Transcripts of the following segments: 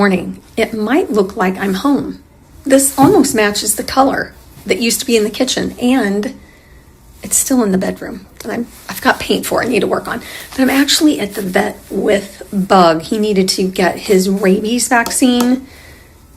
morning, it might look like I'm home. This almost matches the color that used to be in the kitchen, and it's still in the bedroom that I've got paint for I need to work on. But I'm actually at the vet with Bug. He needed to get his rabies vaccine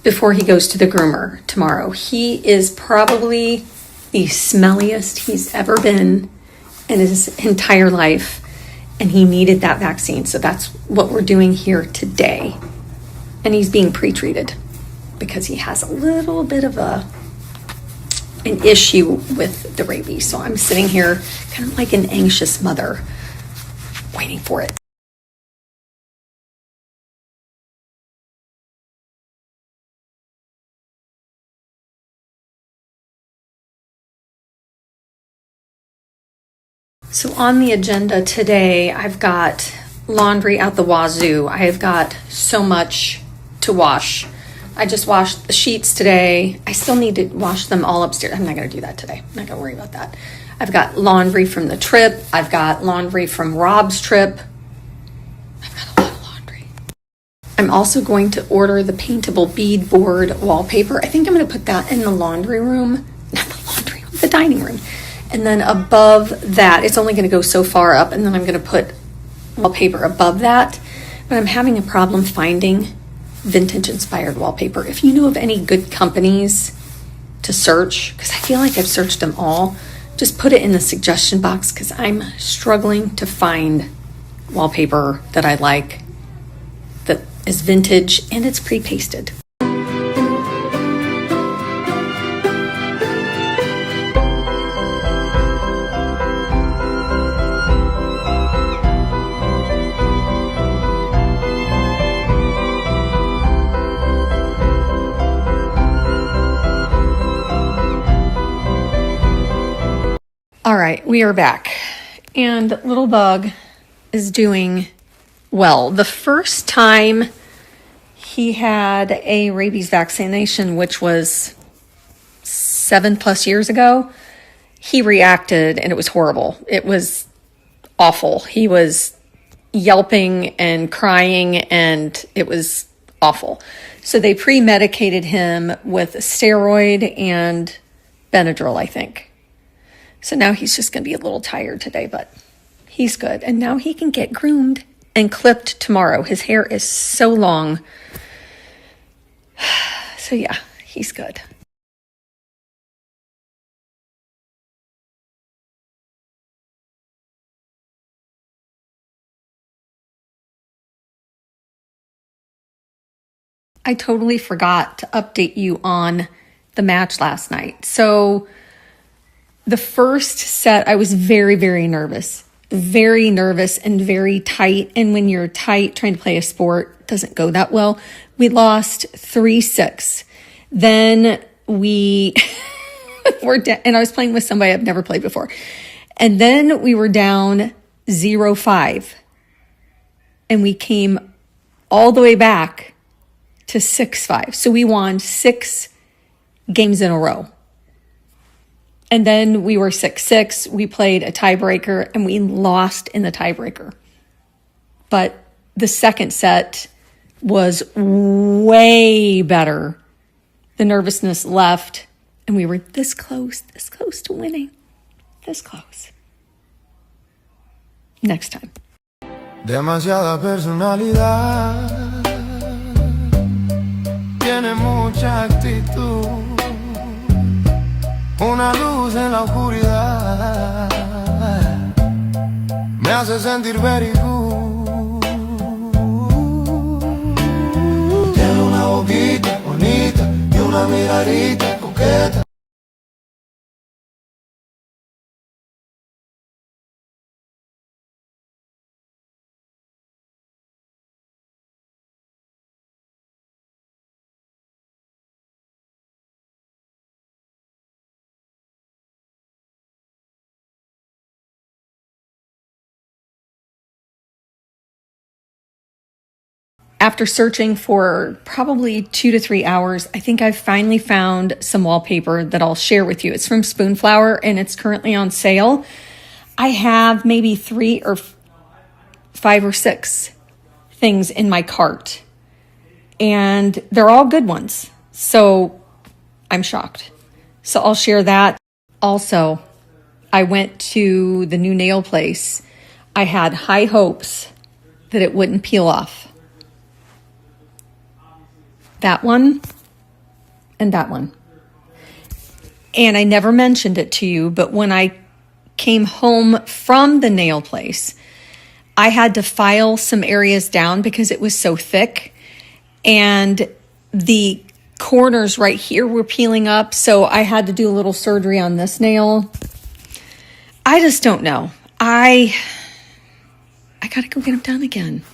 before he goes to the groomer tomorrow. He is probably the smelliest he's ever been in his entire life, and he needed that vaccine. So that's what we're doing here today. And he's being pre-treated because he has a little bit of an issue with the rabies. So I'm sitting here kind of like an anxious mother waiting for it. So on the agenda today, I've got laundry out the wazoo. I have got so much to wash. I just washed the sheets today. I still need to wash them all upstairs. I'm not going to do that today. I'm not going to worry about that. I've got laundry from the trip. I've got laundry from Rob's trip. I've got a lot of laundry. I'm also going to order the paintable beadboard wallpaper. I think I'm going to put that in the laundry room. Not the laundry room, the dining room. And then above that, it's only going to go so far up, and then I'm going to put wallpaper above that. But I'm having a problem finding vintage inspired wallpaper. If you know of any good companies to search, because I feel like I've searched them all, just put it in the suggestion box, because I'm struggling to find wallpaper that I like that is vintage and it's pre-pasted. All right, we are back, and little Bug is doing well. The first time he had a rabies vaccination, which was 7+ years ago, he reacted and it was horrible. It was awful. He was yelping and crying and it was awful. So they pre-medicated him with a steroid and Benadryl, I think. So now he's just going to be a little tired today, but he's good. And now he can get groomed and clipped tomorrow. His hair is so long. So yeah, he's good. I totally forgot to update you on the match last night. So the first set, I was very, very nervous and very tight. And when you're tight, trying to play a sport doesn't go that well. We lost 3-6. Then we were down, and I was playing with somebody I've never played before. And then we were down 0-5. And we came all the way back to 6-5. So we won 6 games in a row. And then we were 6-6. We played a tiebreaker and we lost in the tiebreaker. But the second set was way better. The nervousness left and we were this close to winning. This close. Next time. Demasiada personalidad. Tiene mucha actitud. Una luz en la oscuridad me hace sentir very good. Tiene una boquita bonita y una miradita coqueta. After searching for probably 2 to 3 hours, I think I've finally found some wallpaper that I'll share with you. It's from Spoonflower and it's currently on sale. I have maybe 3 or 5 or 6 things in my cart. and they're all good ones. So I'm shocked. So I'll share that. Also, I went to the new nail place. I had high hopes that it wouldn't peel off. That one and that one. And I never mentioned it to you, but when I came home from the nail place, I had to file some areas down because it was so thick. And the corners right here were peeling up. So I had to do a little surgery on this nail. I just don't know. I gotta go get them done again.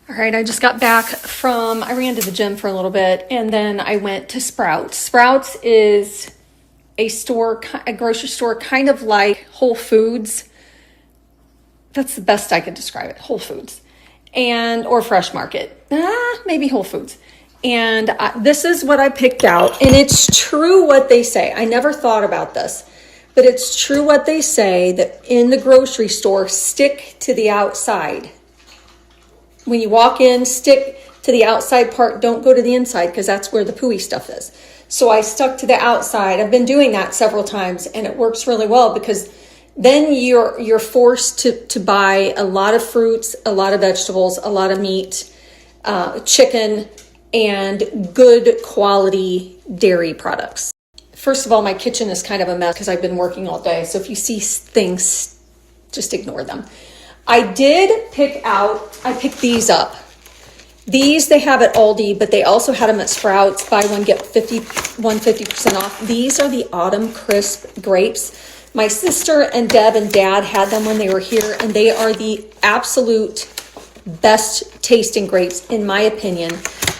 All right, I just got back I ran to the gym for a little bit, and then I went to Sprouts. Sprouts is a grocery store, kind of like Whole Foods. That's the best I could describe it, Whole Foods. Or Fresh Market, maybe Whole Foods. And this is what I picked out, and it's true what they say. I never thought about this, but it's true what they say, that in the grocery store, stick to the outside. When you walk in, stick to the outside part. Don't go to the inside because that's where the pooey stuff is. So I stuck to the outside. I've been doing that several times, and it works really well because then you're forced to buy a lot of fruits, a lot of vegetables, a lot of meat, chicken, and good quality dairy products. First of all, my kitchen is kind of a mess because I've been working all day. So if you see things, just ignore them. I picked these up. These they have at Aldi, but they also had them at Sprouts. Buy one, get 50% off. These are the Autumn Crisp grapes. My sister and Deb and Dad had them when they were here, and they are the absolute best tasting grapes, in my opinion.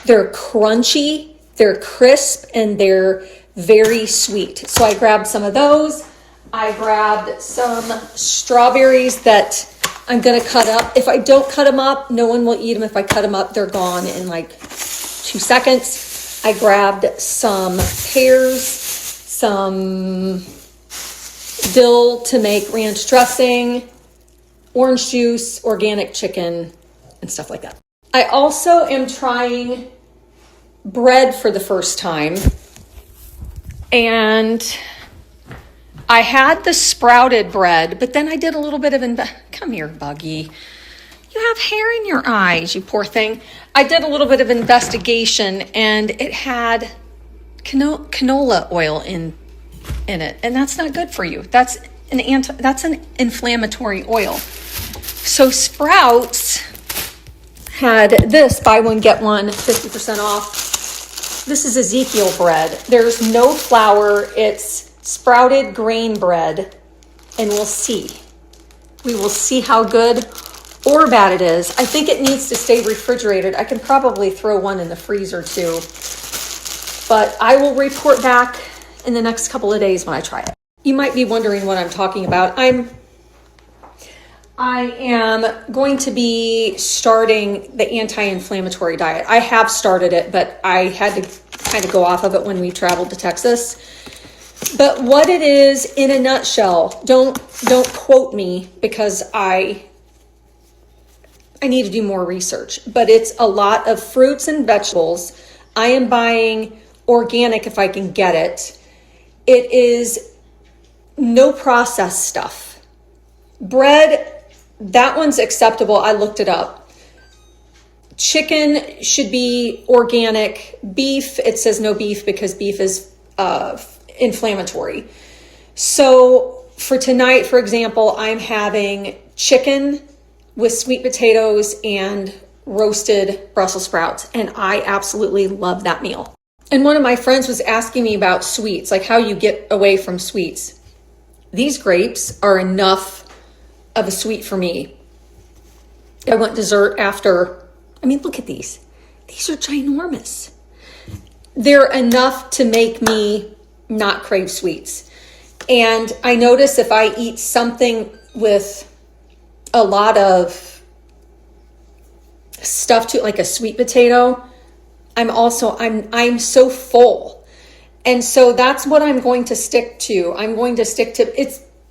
They're crunchy, they're crisp, and they're very sweet. So I grabbed some of those. I grabbed some strawberries that I'm going to cut up. If I don't cut them up, no one will eat them. If I cut them up, they're gone in like 2 seconds. I grabbed some pears, some dill to make ranch dressing, orange juice, organic chicken, and stuff like that. I also am trying bread for the first time. And I had the sprouted bread, but then I did a little bit of come here, Buggy. You have hair in your eyes, you poor thing. I did a little bit of investigation, and it had canola oil in it, and that's not good for you. That's an inflammatory oil. So Sprouts had this, buy one, get one, 50% off. This is Ezekiel bread. There's no flour. It's sprouted grain bread, and we'll see. We will see how good or bad it is. I think it needs to stay refrigerated. I can probably throw one in the freezer too, but I will report back in the next couple of days when I try it. You might be wondering what I'm talking about. I am going to be starting the anti-inflammatory diet. I have started it, but I had to kind of go off of it when we traveled to Texas. But what it is in a nutshell, don't quote me because I need to do more research, but it's a lot of fruits and vegetables. I am buying organic if I can get it. It is no processed stuff. Bread, that one's acceptable. I looked it up. Chicken should be organic. Beef, it says no beef because beef is inflammatory. So for tonight, for example, I'm having chicken with sweet potatoes and roasted Brussels sprouts, and I absolutely love that meal. And one of my friends was asking me about sweets, like how you get away from sweets. These grapes are enough of a sweet for me. I want dessert after. I mean, look at these. These are ginormous. they're enough to make me not crave sweets. And I notice if I eat something with a lot of stuff to it, like a sweet potato, I'm so full. And so that's what I'm going to stick to. I'm going to stick to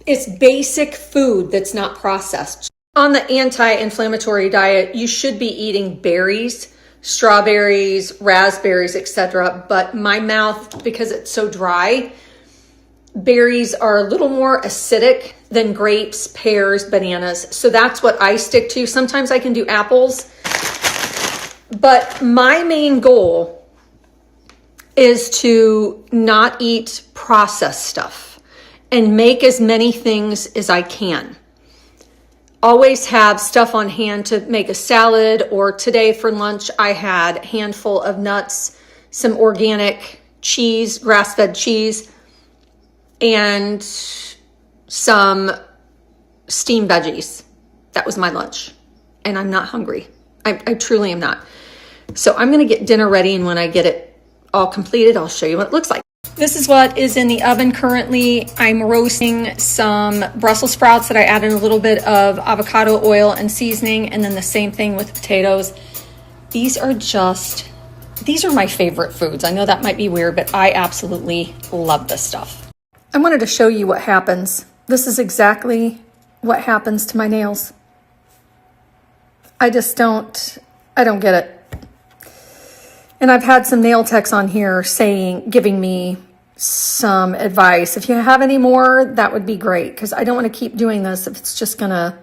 it's basic food that's not processed. On the anti-inflammatory diet, you should be eating berries, strawberries, raspberries, etc. But my mouth, because it's so dry, berries are a little more acidic than grapes, pears, bananas. So that's what I stick to. Sometimes I can do apples. But my main goal is to not eat processed stuff and make as many things as I can. Always have stuff on hand to make a salad, or today for lunch I had a handful of nuts, some organic cheese, grass-fed cheese, and some steamed veggies. That was my lunch. And I'm not hungry. I truly am not. So I'm going to get dinner ready, and when I get it all completed, I'll show you what it looks like. This is what is in the oven currently. I'm roasting some Brussels sprouts that I added a little bit of avocado oil and seasoning, and then the same thing with potatoes. These are my favorite foods. I know that might be weird, but I absolutely love this stuff. I wanted to show you what happens. This is exactly what happens to my nails. I don't get it. And I've had some nail techs on here giving me some advice. If you have any more, that would be great, because I don't want to keep doing this if it's just gonna